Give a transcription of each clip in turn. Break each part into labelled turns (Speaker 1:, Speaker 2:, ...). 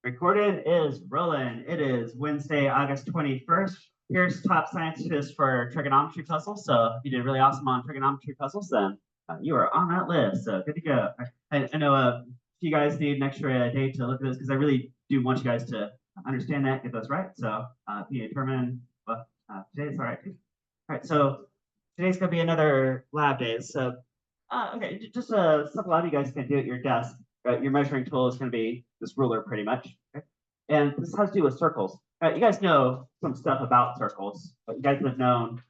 Speaker 1: Recording is rolling. It is Wednesday, August 21st. Here's top science tips for trigonometry puzzles. So if you did really awesome on trigonometry puzzles, then you are on that list. So good to go. I know you guys need an extra day to look at this because I really do want you guys to understand that, get those right. So if you determine, well, today's all right. All right, so today's going to be another lab day. So okay, just a simple lab you guys can do at your desk. Your measuring tool is going to be this ruler pretty much. Okay? And this has to do with circles. You guys know some stuff about circles. You guys have known,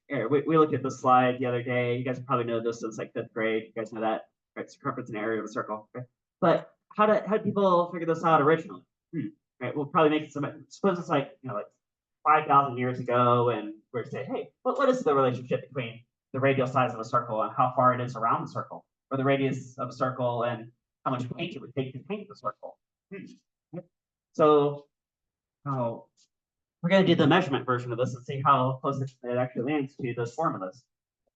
Speaker 1: we looked at this slide the other day. You guys probably know this since like fifth grade. You guys know that, right? Circumference and area of a circle. Okay? But how did people figure this out originally? Right, we'll probably make some, suppose it's like, like 5,000 years ago, and we're saying, hey, what is the relationship between the radial size of a circle and how far it is around the circle, or the radius of a circle and how much paint it would take to paint the circle? So we're going to do the measurement version of this and see how close it actually lands to those formulas.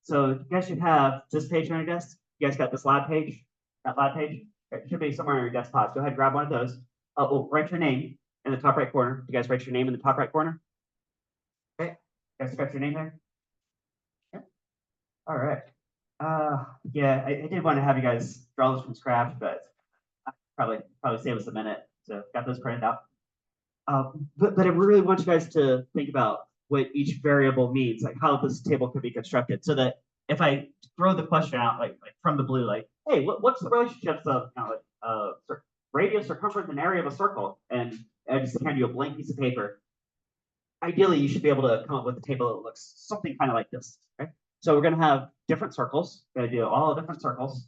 Speaker 1: So you guys should have this page on your desk. You guys got this lab page? That lab page? It should be somewhere on your desktop. Go ahead and grab one of those. Write your name in the top right corner. You guys write your name in the top right corner? Okay. You guys got your name there? Yeah. All right. Yeah, I did want to have you guys draw this from scratch, but probably save us a minute. So got those printed out. But I really want you guys to think about what each variable means, like how this table could be constructed, so that if I throw the question out, like from the blue, like, hey, what's the relationships of radius, circumference, and area of a circle? And I just hand you a blank piece of paper. Ideally, you should be able to come up with a table that looks something kind of like this. Okay? So we're going to have different circles. We're going to do all different circles.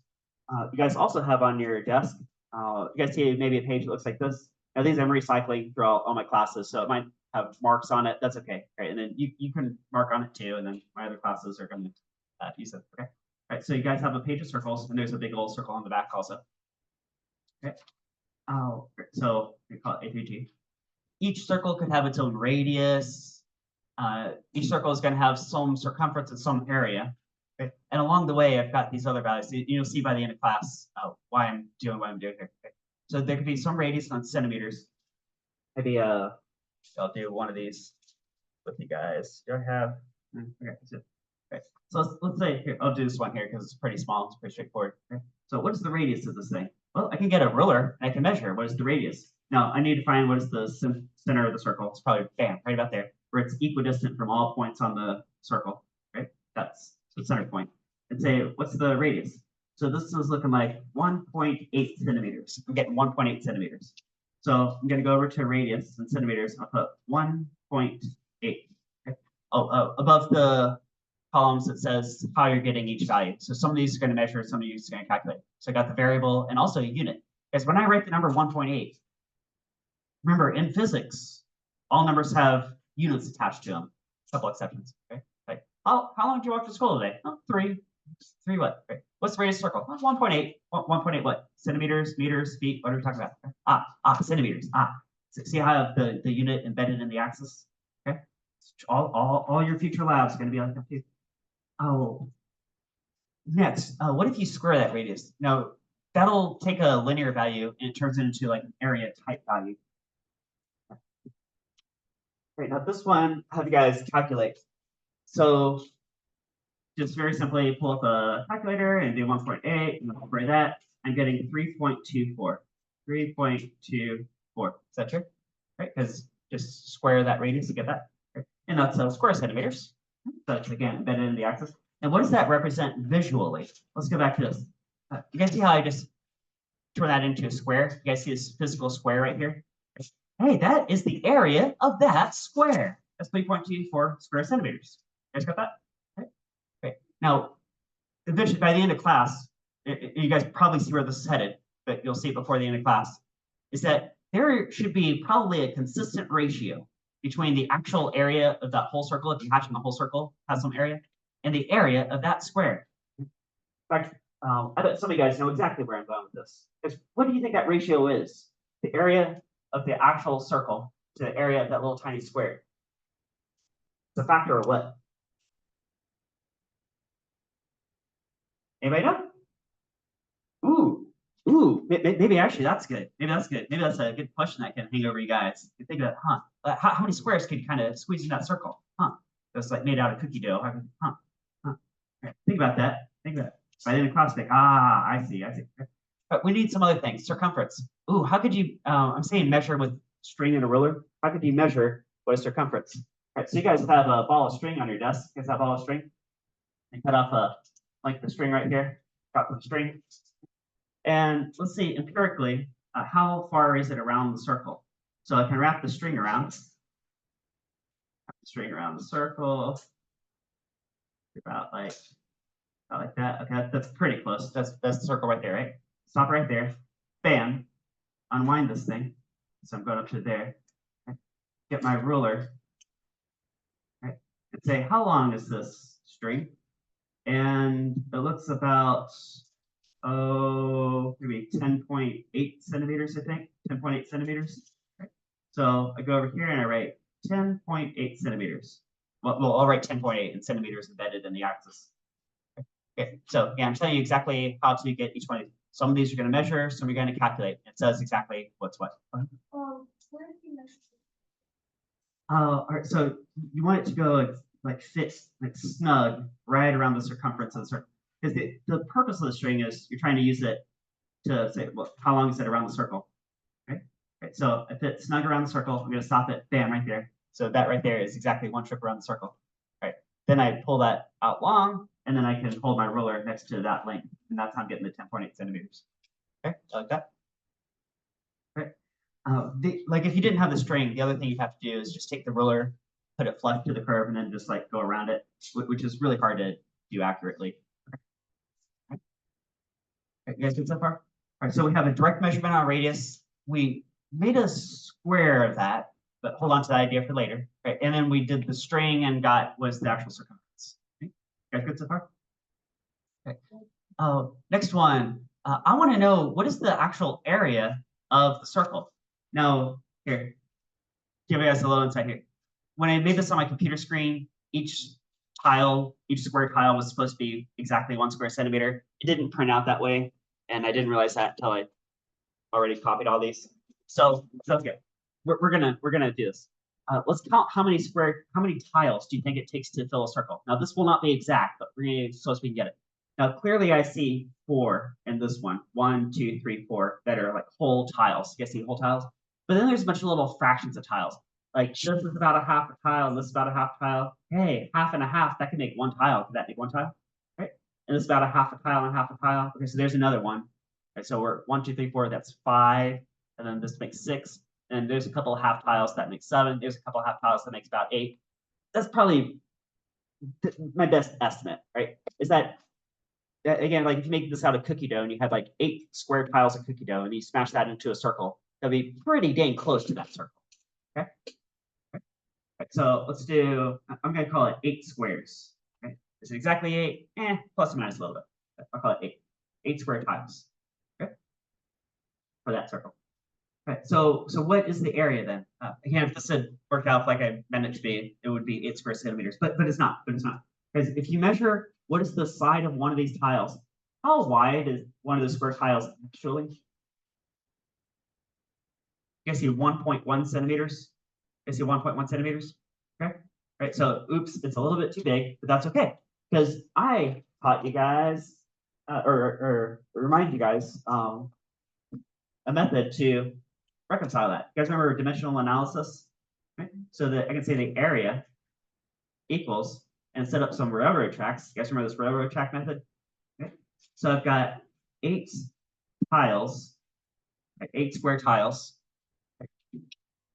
Speaker 1: You guys also have on your desk, you guys see maybe a page that looks like this. Now, these I'm recycling throughout all my classes, so it might have marks on it. That's okay. Right? And then you can mark on it too, and then my other classes are going to use it. Okay. All right. So you guys have a page of circles, and there's a big old circle on the back also. Okay. So we call it A through G. Each circle could have its own radius. Each circle is going to have some circumference and some area. Okay? And along the way, I've got these other values. You'll see by the end of class why I'm doing what I'm doing here. Okay? So there could be some radius on centimeters. Maybe I'll do one of these with you guys. Do I have? Okay. So let's say here, I'll do this one here because it's pretty small. It's pretty straightforward. Okay? So what is the radius of this thing? Well, I can get a ruler and I can measure what is the radius. Now I need to find what is the center of the circle. It's probably bam, right about there, where it's equidistant from all points on the circle. Right? That's the center point. And say, what's the radius? So this is looking like 1.8 centimeters. I'm getting 1.8 centimeters. So I'm going to go over to radius in centimeters. I'll put 1.8. Okay? Above the columns that says how you're getting each value. So some of these are going to measure, some of these are going to calculate. So I got the variable and also a unit. Because when I write the number 1.8, remember in physics, all numbers have units attached to them. A couple exceptions. Okay. Like, how long did you walk to school today? Oh, 3. 3 what? Right. What's the radius circle? 1.8. 1.8 what? Centimeters, meters, feet. What are we talking about? Centimeters. See how I have the unit embedded in the axis? Okay. All your future labs are going to be like that too. Oh, next, what if you square that radius? Now, that'll take a linear value and it turns it into like an area type value. Right, now this one, have you guys calculate. So just very simply pull up a calculator and do 1.8 and incorporate that. I'm getting 3.24. 3.24. Is that true? Right, because just square that radius to get that. Right? And that's square centimeters. So it's again embedded in the axis. And what does that represent visually? Let's go back to this. You guys see how I just turn that into a square? You guys see this physical square right here? Hey, that is the area of that square. That's 3.24 square centimeters. You guys got that? Okay. Now, eventually, by the end of class, you guys probably see where this is headed, but you'll see it before the end of class, is that there should be probably a consistent ratio between the actual area of that whole circle, if you imagine the whole circle has some area, and the area of that square. In fact, I bet some of you guys know exactly where I'm going with this. What do you think that ratio is? The area of the actual circle to the area of that little tiny square. It's a factor of what? Anybody know? Ooh, Ooh, maybe actually that's good. Maybe that's good. Maybe that's a good question that can hang over you guys. You think about, how many squares can kind of squeeze in that circle? That's like made out of cookie dough. Right, think about that. Think about it. Right in the cross stick. I see. But we need some other things. Circumference. Ooh, how could you, I'm saying measure with string and a ruler. How could you measure what is circumference? All right, so you guys have a ball of string on your desk. You guys have a ball of string? And cut off like the string right here. Cut the string. And let's see empirically, how far is it around the circle? So I can wrap the string around. The circle. About like that. Okay, that's pretty close. That's the circle right there, right? Stop right there. Bam. Unwind this thing. So I'm going up to there. Okay. Get my ruler. Right. And say, how long is this string? And it looks about, maybe 10.8 centimeters, I think. 10.8 centimeters. Right. So I go over here and I write 10.8 centimeters. Well, I'll write 10.8 and centimeters embedded in the axis. Okay, so yeah, I'm telling you exactly how to get each one. Some of these you're going to measure, some you're going to calculate. It says exactly what's what.
Speaker 2: Where do you measure?
Speaker 1: All right, so you want it to go like fit, like snug, right around the circumference of the circle. Because the purpose of the string is you're trying to use it to say, well, how long is it around the circle? Okay. Right, so if it's snug around the circle, I'm going to stop it, bam, right there. So that right there is exactly one trip around the circle. Right. Then I pull that out long, and then I can hold my ruler next to that length, and that's how I'm getting the 10.8 centimeters. Okay, like that. Right. Like if you didn't have the string, the other thing you have to do is just take the ruler, put it flush to the curve, and then just like go around it, which is really hard to do accurately. Okay. You guys good so far? All right, so we have a direct measurement on radius. We made a square of that, but hold on to that idea for later. Right, and then we did the string and was the actual circumference. Okay. You guys good so far? Okay. Next one. I want to know, what is the actual area of the circle? Now, here, give you guys a little insight here. When I made this on my computer screen, each square tile was supposed to be exactly 1 square centimeter. It didn't print out that way, and I didn't realize that until I already copied all these. So okay, we're gonna do this. Let's count how many tiles do you think it takes to fill a circle. Now this will not be exact, but we're gonna so we can get it. Now clearly I see 4 in this one. 1, 2, 3, 4 that are like whole tiles. You guys see whole tiles? But then there's a bunch of little fractions of tiles. Like this is about a half a tile, and this is about a half tile. Hey, half and a half, that can make 1 tile. Could that make 1 tile? Right? And this is about a half a tile and half a tile. Okay, so there's another one. Right, so we're 1, 2, 3, 4, that's 5. And then this makes 6. And there's a couple of half tiles that make 7. There's a couple of half tiles that makes about 8. That's probably my best estimate, right? Is that, again, like if you make this out of cookie dough and you had like 8 square tiles of cookie dough and you smash that into a circle, that'd be pretty dang close to that circle. Okay. Right, so let's do, I'm going to call it 8 squares. Okay. Is it exactly 8? Plus or minus a little bit. I'll call it 8. 8 square tiles. Okay. For that circle. Okay. So what is the area then? Again, if this had worked out like I meant it to be, it would be 8 square centimeters. But it's not. Because if you measure what is the side of one of these tiles, how wide is one of the square tiles actually? You guys see 1.1 centimeters? You guys see 1.1 centimeters? Okay. Right. So oops, it's a little bit too big, but that's okay. Because I taught you guys, or remind you guys, a method to reconcile that. You guys remember dimensional analysis? Right? So that I can say the area equals, and set up some railroad tracks. You guys remember this railroad track method? Okay. So I've got 8 tiles, like 8 square tiles.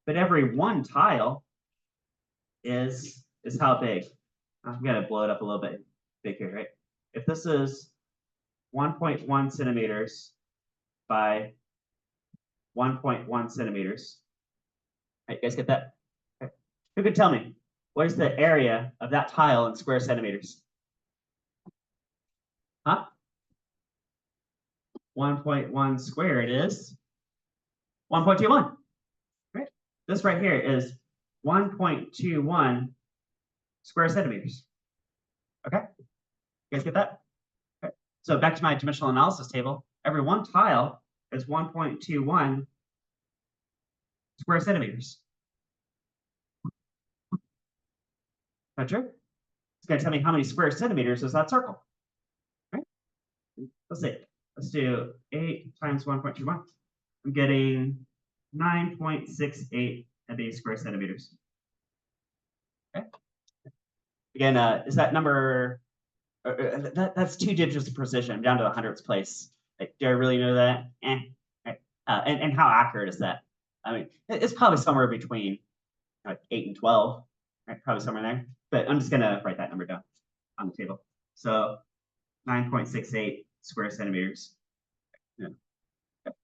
Speaker 1: But every 1 tile is how big? I'm gonna blow it up a little bit big here, right? If this is 1.1 centimeters by 1.1 centimeters, right, you guys get that? Okay. Who could tell me what is the area of that tile in square centimeters? Huh? 1.1 squared is 1.21. Right? This right here is 1.21 square centimeters. Okay? You guys get that? Okay. So back to my dimensional analysis table. Every 1 tile is 1.21 square centimeters. Not true? It's going to tell me how many square centimeters is that circle. Right? Let's see. Let's do 8 times 1.21. I'm getting 9.68 of these square centimeters. Okay. Again, is that number? That's 2 digits of precision. I'm down to the hundredths place. Like, do I really know that? Right. And how accurate is that? I mean, it's probably somewhere between like 8 and 12, right? Probably somewhere there. But I'm just gonna write that number down on the table. So 9.68 square centimeters. Yeah. Okay.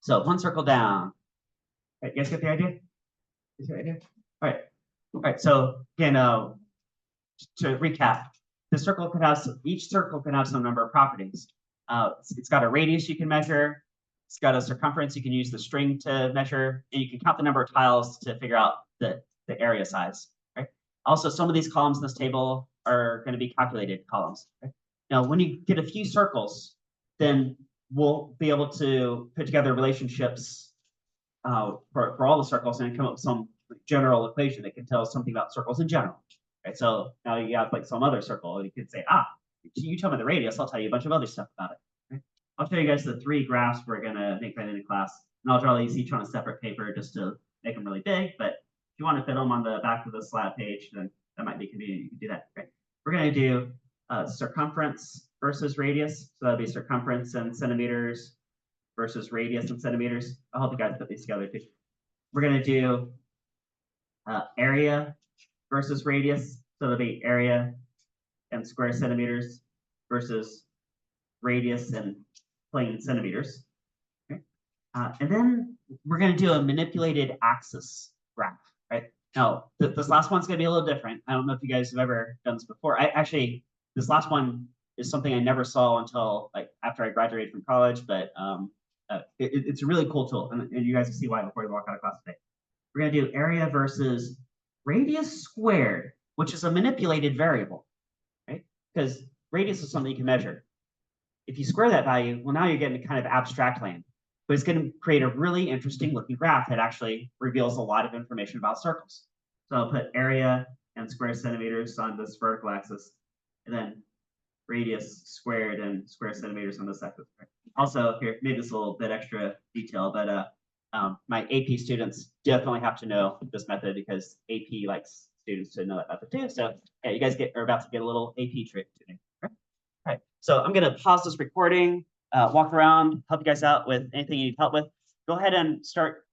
Speaker 1: So 1 circle down. Right, you guys get the idea? Get the idea? All right. So again, to recap, the circle could have each circle can have some number of properties. It's got a radius you can measure. It's got a circumference you can use the string to measure, and you can count the number of tiles to figure out the area size. Right. Also, some of these columns in this table are going to be calculated columns. Right? Now, when you get a few circles, then we'll be able to put together relationships for all the circles and come up with some general equation that can tell us something about circles in general. Right, so now you have like some other circle, and you can say, you tell me the radius, I'll tell you a bunch of other stuff about it. Right? I'll show you guys the 3 graphs we're gonna make right into class, and I'll draw these each on a separate paper just to make them really big. But if you want to fit them on the back of the slab page, then that might be convenient. You can do that. Right? We're gonna do circumference versus radius, so that'll be circumference in centimeters versus radius in centimeters. I'll help you guys put these together too. We're gonna do area versus radius, so it'll be area in square centimeters versus radius in plain centimeters. Okay. And then we're going to do a manipulated axis graph, right? Now, this last one's going to be a little different. I don't know if you guys have ever done this before. This last one is something I never saw until like after I graduated from college, but it's a really cool tool, and you guys will see why before you walk out of class today. We're going to do area versus radius squared, which is a manipulated variable, right? Because radius is something you can measure. If you square that value, well, now you're getting kind of abstract land, but it's going to create a really interesting looking graph that actually reveals a lot of information about circles. So I'll put area and square centimeters on this vertical axis, and then radius squared and square centimeters on this axis. Also, here, maybe this is a little bit extra detail, but my AP students definitely have to know this method because AP likes students to know that method too. So yeah, you guys are about to get a little AP trick today. All right. So I'm going to pause this recording, walk around, help you guys out with anything you need help with. Go ahead and start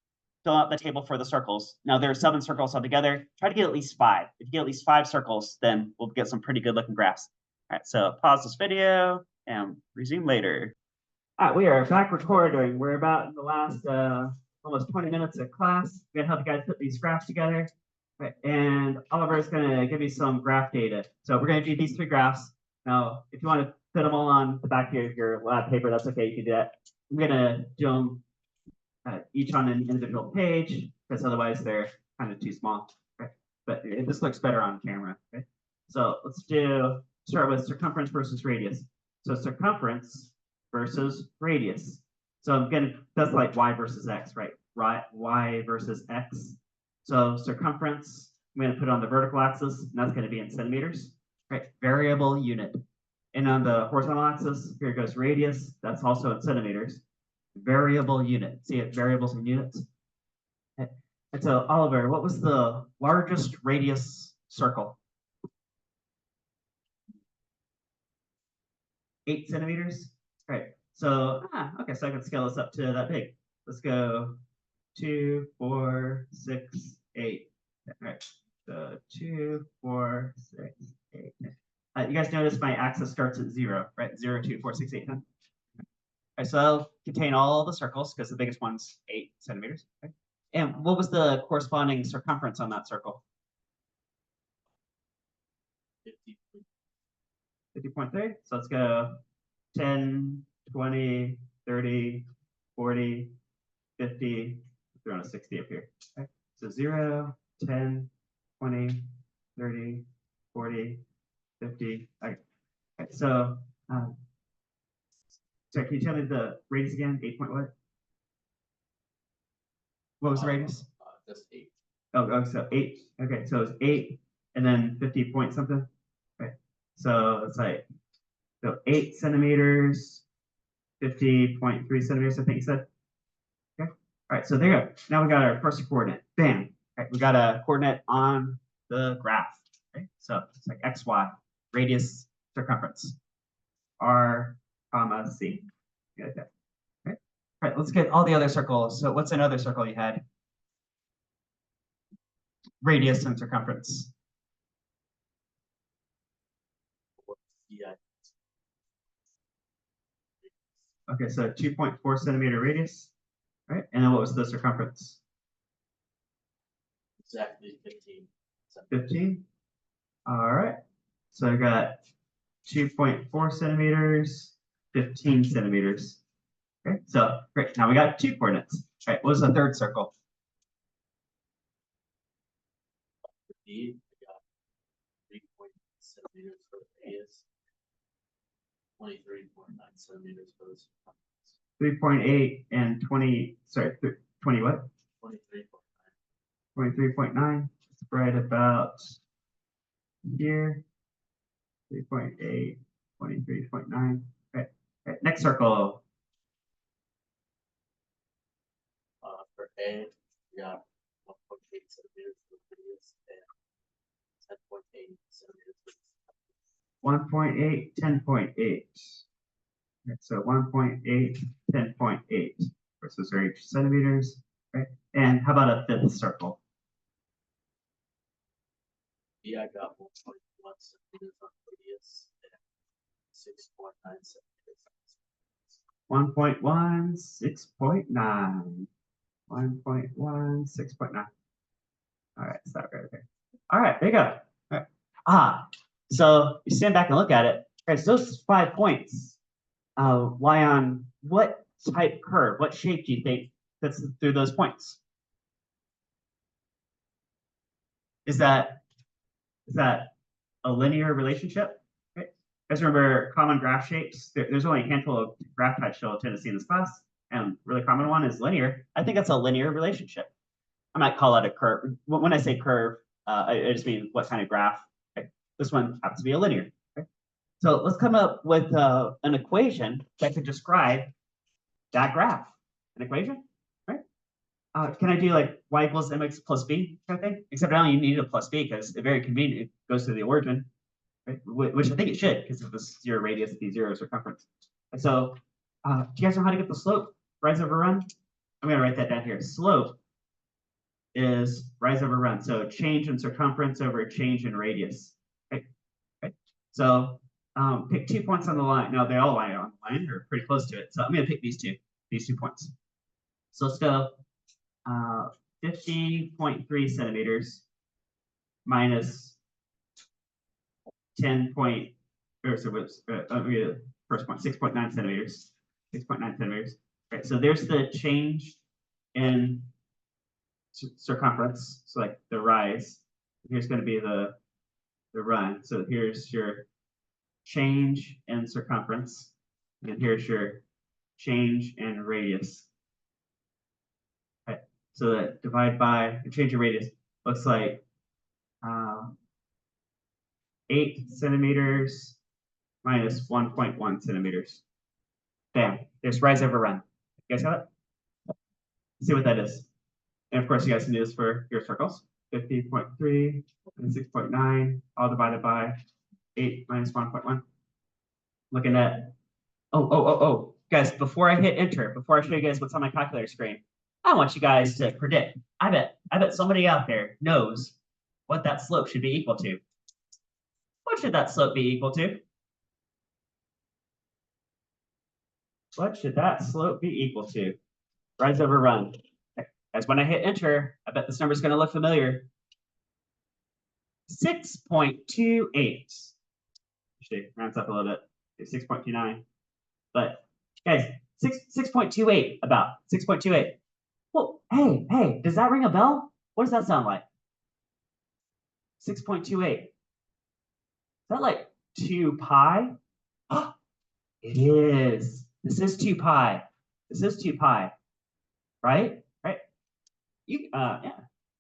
Speaker 1: filling out the table for the circles. Now there are 7 circles altogether. Try to get at least 5. If you get at least 5 circles, then we'll get some pretty good looking graphs. All right, so pause this video and resume later. All right, we are back recording. We're about in the last almost 20 minutes of class. We're gonna help you guys put these graphs together. Right, and Oliver is gonna give you some graph data. So we're gonna do these 3 graphs. Now, if you want to put them all on the back of your lab paper, that's okay, you can do that. I'm gonna do them each on an individual page, because otherwise they're kind of too small. Right? But this looks better on camera. Okay? So let's start with circumference versus radius. So circumference versus radius. So that's like y versus x, right? Y versus x. So circumference, I'm going to put it on the vertical axis, and that's going to be in centimeters, right? Variable unit. And on the horizontal axis, here goes radius. That's also in centimeters. Variable unit. See it, variables and units. And so, Oliver, what was the largest radius circle? 8 centimeters? Right. So, okay, so I can scale this up to that big. Let's go 2, 4, 6, 8. All right. So 2, 4, 6, 8. You guys notice my axis starts at 0, right? 0, 2, 4, 6, 8, 9. Right, so that'll contain all the circles because the biggest one's 8 centimeters. Okay? And what was the corresponding circumference on that circle? 50.3. So let's go 10, 20, 30, 40, 50. Throw on a 60 up here. Okay? So 0, 10, 20, 30, 40, 50. Okay. So Sorry, can you tell me the radius again? 8 point what? What was the radius?
Speaker 3: Just 8.
Speaker 1: Oh, so 8. Okay, so it's 8 and then 50 point something. Right. So it's like, so 8 centimeters, 50.3 centimeters, I think you said. Okay. All right, so there you go. Now we got our first coordinate. Bam. All right, we got a coordinate on the graph. Okay, so it's like x, y, radius, circumference, r, comma, c. Okay. Okay. All right, let's get all the other circles. So what's another circle you had? Radius and circumference.
Speaker 3: Yeah.
Speaker 1: Okay, so 2.4 centimeter radius, right? And then what was the circumference?
Speaker 3: Exactly 15.
Speaker 1: 15. All right. So I got 2.4 centimeters, 15 centimeters. Okay, so great. Now we got 2 coordinates. All right, what was the third circle?
Speaker 3: For D, we got 3.8 centimeters for the radius, 23.9 centimeters for the circumference.
Speaker 1: 3.8 and 20, sorry, 20 what?
Speaker 3: 23.9.
Speaker 1: 23.9. It's right about here. 3.8, 23.9. Okay. Okay. Next circle.
Speaker 3: For A, we got 1.8 centimeters for the radius and 10.8 centimeters for the circumference.
Speaker 1: 1.8, 10.8. Okay, so 1.8, 10.8 versus our each centimeters. Right. And how about a fifth circle?
Speaker 3: B, I got 1.1 centimeters on radius and 6.9 centimeters on the circumference.
Speaker 1: 1.1, 6.9. 1.1, 6.9. All right, stop right there. All right, there you go. All right. So you stand back and look at it. Okay, so those 5 points. Lie on what type curve, what shape do you think fits through those points? Is that a linear relationship? Okay. Guys remember common graph shapes? There's only a handful of graph types you'll tend to see in this class, and really common one is linear. I think that's a linear relationship. I might call it a curve. When I say curve, I just mean what kind of graph. Okay. This one happens to be a linear. Okay. So let's come up with an equation that could describe that graph. An equation, right? Can I do like y equals mx plus b kind of thing? Except I don't even need a plus b because it's very convenient. It goes to the origin, right? Which I think it should because of this 0 radius, the 0 circumference. And so, do you guys know how to get the slope? Rise over run? I'm going to write that down here. Slope is rise over run. So change in circumference over change in radius. Okay. Okay. So pick 2 points on the line. No, they all lie on the line or pretty close to it. So I'm going to pick these 2 points. So let's go 50.3 centimeters minus 10 point, or so what's first point, 6.9 centimeters. 6.9 centimeters. Right. So there's the change in circumference. So like the rise. Here's going to be the run. So here's your change in circumference. And here's your change in radius. Okay. So that divide by the change in radius looks like 8 centimeters minus 1.1 centimeters. Bam. There's rise over run. You guys have it? Let's see what that is. And of course, you guys can do this for your circles. 50.3 and 6.9, all divided by 8 minus 1.1. Looking at, guys, before I hit enter, before I show you guys what's on my calculator screen, I want you guys to predict. I bet somebody out there knows what that slope should be equal to. What should that slope be equal to? What should that slope be equal to? Rise over run. As when I hit enter, I bet this number is going to look familiar. 6.28. Actually, rounds up a little bit. 6.29. But guys, 6.28 about 6.28. Well, hey, does that ring a bell? What does that sound like? 6.28. Is that like 2 pi? It is. This is 2 pi. This is 2 pi, right? Right? Yeah,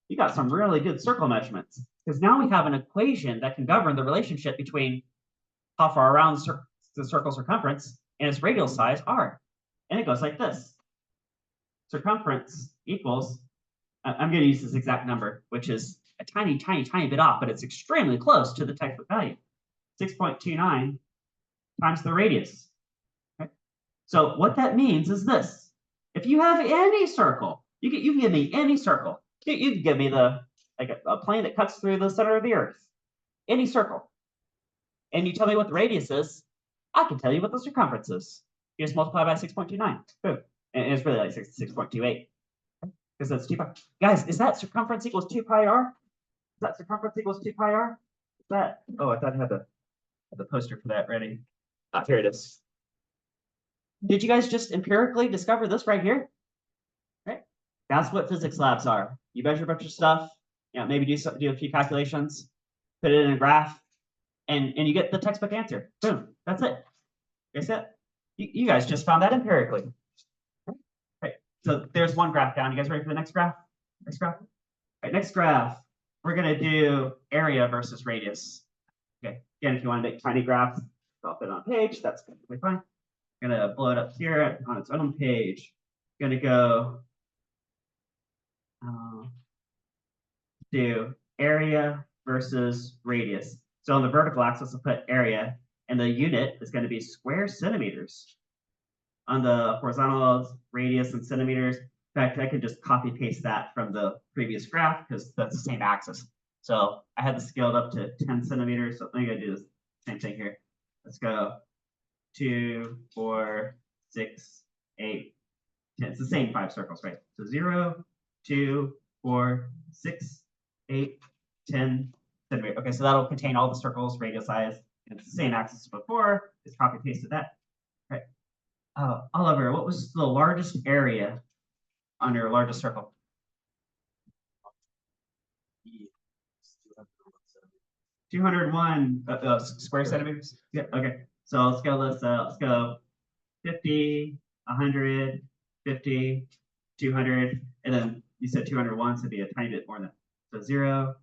Speaker 1: you got some really good circle measurements because now we have an equation that can govern the relationship between how far around the circle circumference and its radial size r. And it goes like this. Circumference equals, I'm going to use this exact number, which is a tiny, tiny, tiny bit off, but it's extremely close to the textbook value. 6.29 times the radius. Okay? So what that means is this. If you have any circle, you can give me any circle. You can give me like a plane that cuts through the center of the earth. Any circle. And you tell me what the radius is, I can tell you what the circumference is. You just multiply by 6.29. Boom. And it's really like 6.28. Because that's 2 pi. Guys, is that circumference equals 2 pi r? Is that circumference equals 2 pi r? Is that, oh, I thought I had the poster for that ready. Ah, here it is. Did you guys just empirically discover this right here? Right? That's what physics labs are. You measure a bunch of stuff, maybe do a few calculations, put it in a graph, and you get the textbook answer. Boom. That's it. That's it. You guys just found that empirically. Right. So there's one graph down. You guys ready for the next graph? Next graph. All right, next graph. We're gonna do area versus radius. Okay. Again, if you want to make tiny graphs, drop it on a page. That's perfectly fine. I'm gonna blow it up here on its own page. Gonna go do area versus radius. So on the vertical axis, I'll put area, and the unit is going to be square centimeters. On the horizontal, radius in centimeters. In fact, I could just copy paste that from the previous graph because that's the same axis. So I had this scaled up to 10 centimeters. So I'm going to do the same thing here. Let's go 2, 4, 6, 8, 10. It's the same 5 circles, right? So 0, 2, 4, 6, 8, 10 centimeters. Okay, so that'll contain all the circles, radial size, and it's the same axis as before. Just copy pasted that. Right. Oliver, what was the largest area on your largest circle? 201 square centimeters. Yeah. Okay. So I'll scale this. Let's go 50, 100, 50, 200, and then you said 201, so it'd be a tiny bit more than that. So 0,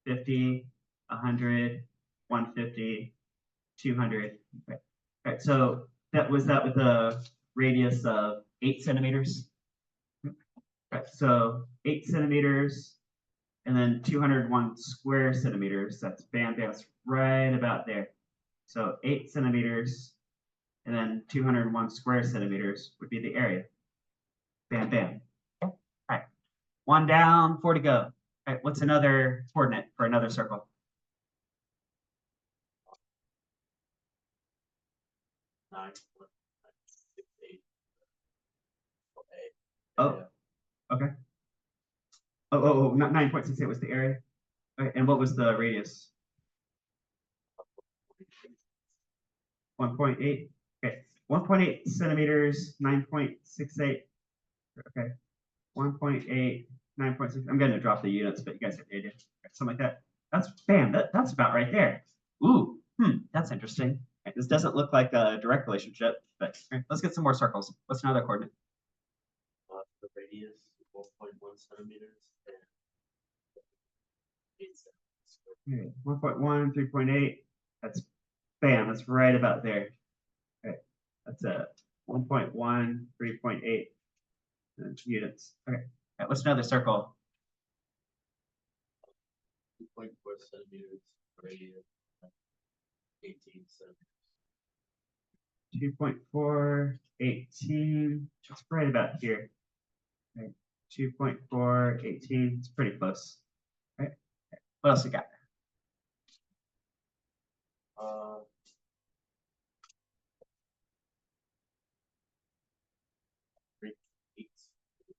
Speaker 1: 50, 100, 150, 200. Okay. All right. So that was that with a radius of 8 centimeters. Right, so 8 centimeters, and then 201 square centimeters. That's bam, bam, that's right about there. So 8 centimeters, and then 201 square centimeters would be the area. Bam, bam. All right, 1 down, 4 to go. All right, what's another coordinate for another circle? Oh, okay. Oh, not 9.68 was the area. Okay, and what was the radius? 1.8. Okay, 1.8 centimeters, 9.68. Okay, 1.8, 9.6. I'm going to drop the units, but you guys have the idea. Something like that. That's bam. That's about right there. Ooh, that's interesting. Right, this doesn't look like a direct relationship, but right, let's get some more circles. What's another coordinate?
Speaker 3: The radius 1.1 centimeters and 8 centimeters.
Speaker 1: 1.1, 3.8. That's bam. That's right about there. Okay, that's a 1.1, 3.8 units. Okay, right, what's another circle?
Speaker 3: 2.4 centimeters radius, 18 centimeters.
Speaker 1: 2.4, 18. It's right about here. Right. 2.4, 18. It's pretty close. Right. What else we got?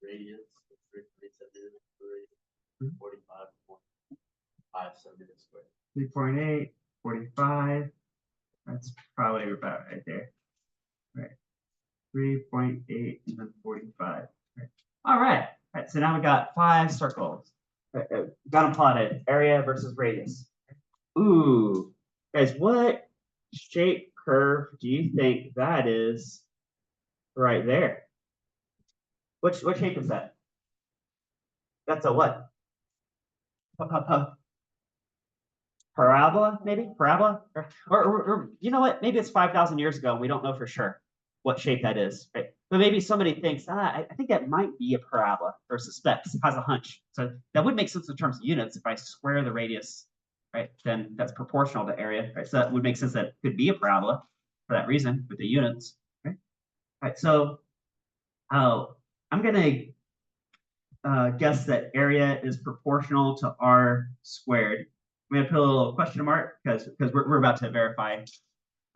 Speaker 3: Radius 45.5 centimeters squared.
Speaker 1: 3.8, 45. That's probably about right there. Right. 3.8 and then 45. Right. All right. All right. So now we got 5 circles. Got them plotted. Area versus radius. Ooh, guys, what shape curve do you think that is right there. What shape is that? That's a what? Parabola, maybe? Parabola? Or you know what? Maybe it's 5,000 years ago. We don't know for sure what shape that is, right? But maybe somebody thinks, I think that might be a parabola or suspects, has a hunch. So that would make sense in terms of units. If I square the radius, right, then that's proportional to area, right? So that would make sense that it could be a parabola for that reason with the units, right? All right, so I'm going to guess that area is proportional to r squared. I'm going to put a little question mark because we're about to verify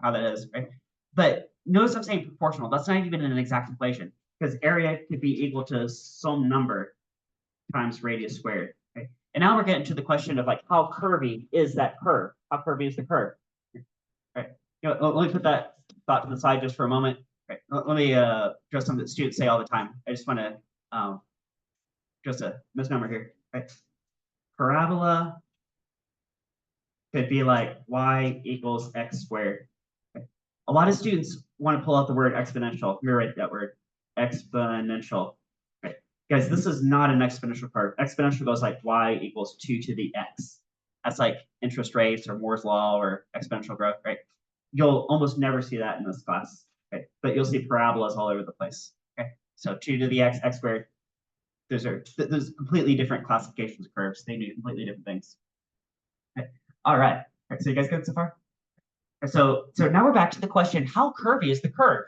Speaker 1: how that is, right? But notice I'm saying proportional. That's not even an exact equation because area could be equal to some number times radius squared, right? And now we're getting to the question of like, how curvy is that curve? How curvy is the curve, right? You know, let me put that thought to the side just for a moment. Right? Let me address something that students say all the time. I just want to just a misnomer here, right? Parabola could be like y equals x squared. Okay. A lot of students want to pull out the word exponential. Let me write that word, exponential. Okay. Guys, this is not an exponential curve. Exponential goes like y equals 2 to the x. That's like interest rates or Moore's law or exponential growth, right? You'll almost never see that in this class, okay? But you'll see parabolas all over the place, okay? So 2 to the x, x squared. There's completely different classifications of curves. They do completely different things. Okay. All right. So you guys good so far? So now we're back to the question, how curvy is the curve?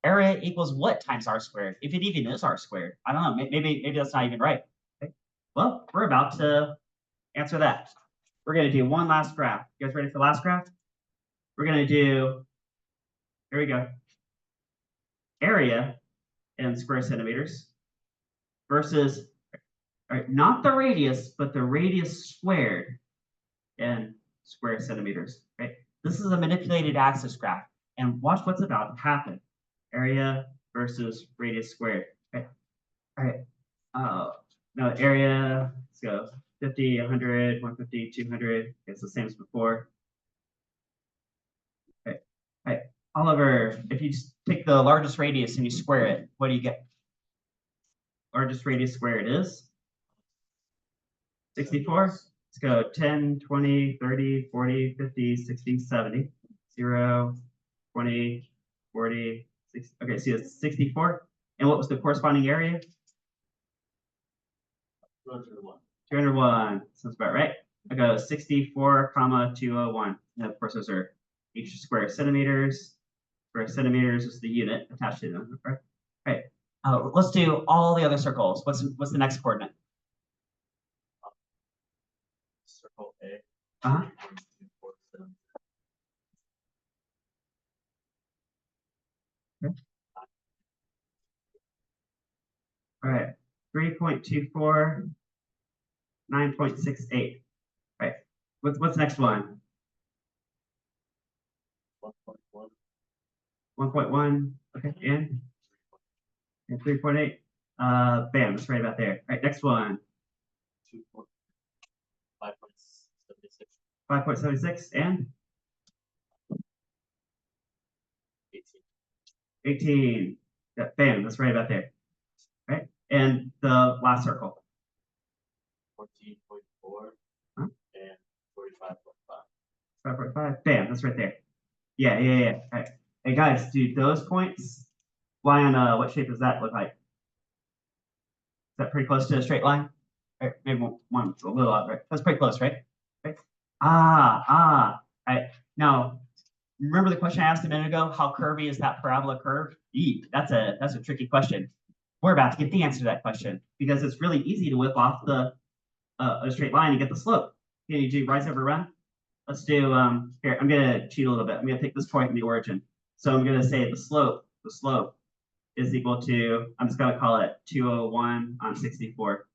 Speaker 1: Area equals what times r squared? If it even is r squared. I don't know. Maybe that's not even right. Okay. Well, we're about to answer that. We're going to do one last graph. You guys ready for the last graph? We're going to do, here we go. Area in square centimeters versus, all right, not the radius, but the radius squared in square centimeters, right? This is a manipulated axis graph. And watch what's about to happen. Area versus radius squared. Okay. All right. Now area, let's go 50, 100, 150, 200. It's the same as before. Okay. All right. Oliver, if you just take the largest radius and you square it, what do you get? Largest radius squared is 64. Let's go 10, 20, 30, 40, 50, 60, 70, 0, 20, 40, 60. Okay, so it's 64. And what was the corresponding area?
Speaker 3: 201.
Speaker 1: 201. Sounds about right. I go 64, 201. And of course, those are each square centimeters. Square centimeters is the unit attached to them. Right. Right. Let's do all the other circles. What's the next coordinate?
Speaker 3: Circle A.
Speaker 1: Uh-huh.
Speaker 3: 1, 2, 4, 7.
Speaker 1: All right. 3.24, 9.68. Right. What's the next one?
Speaker 3: 1.1.
Speaker 1: 1.1. Okay. And 3.8. Bam, that's right about there. All right, next one.
Speaker 3: 5.76.
Speaker 1: 5.76 and
Speaker 3: 18.
Speaker 1: 18. Yeah, bam, that's right about there. Right? And the last circle.
Speaker 3: 14.4
Speaker 1: Huh?
Speaker 3: and 45.5.
Speaker 1: 5.5. Bam, that's right there. Yeah. All right. Hey guys, do those points lie on what shape does that look like? Is that pretty close to a straight line? Right, maybe one a little off, right? That's pretty close, right? Right. All right. Now, remember the question I asked a minute ago? How curvy is that parabola curve? That's a tricky question. We're about to get the answer to that question because it's really easy to whip off the a straight line and get the slope. Can you do rise over run? Let's do here. I'm gonna cheat a little bit. I'm gonna take this point in the origin. So I'm gonna say the slope is equal to, I'm just gonna call it 201 on 64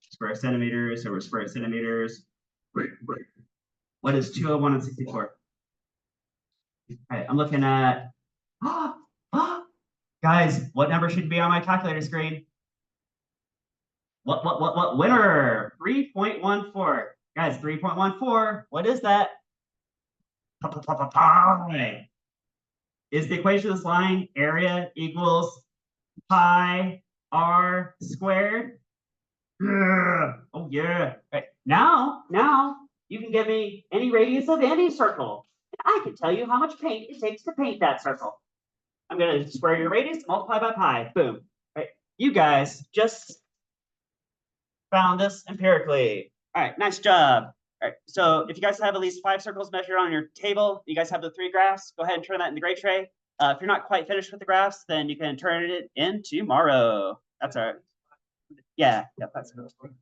Speaker 1: square centimeters over square centimeters. What is 201 on 64? All right, I'm looking at, guys, what number should be on my calculator screen? What winner? 3.14. Guys, 3.14. What is that? Is the equation of this line area equals pi r squared. Yeah. Oh yeah. Right. Now you can give me any radius of any circle. I can tell you how much paint it takes to paint that circle. I'm gonna square your radius, multiply by pi. Boom. Right. You guys just found this empirically. All right, nice job. All right, so if you guys have at least 5 circles measured on your table, you guys have the 3 graphs, go ahead and turn that in the grade tray. If you're not quite finished with the graphs, then you can turn it in tomorrow. That's all right. Yeah, that's good.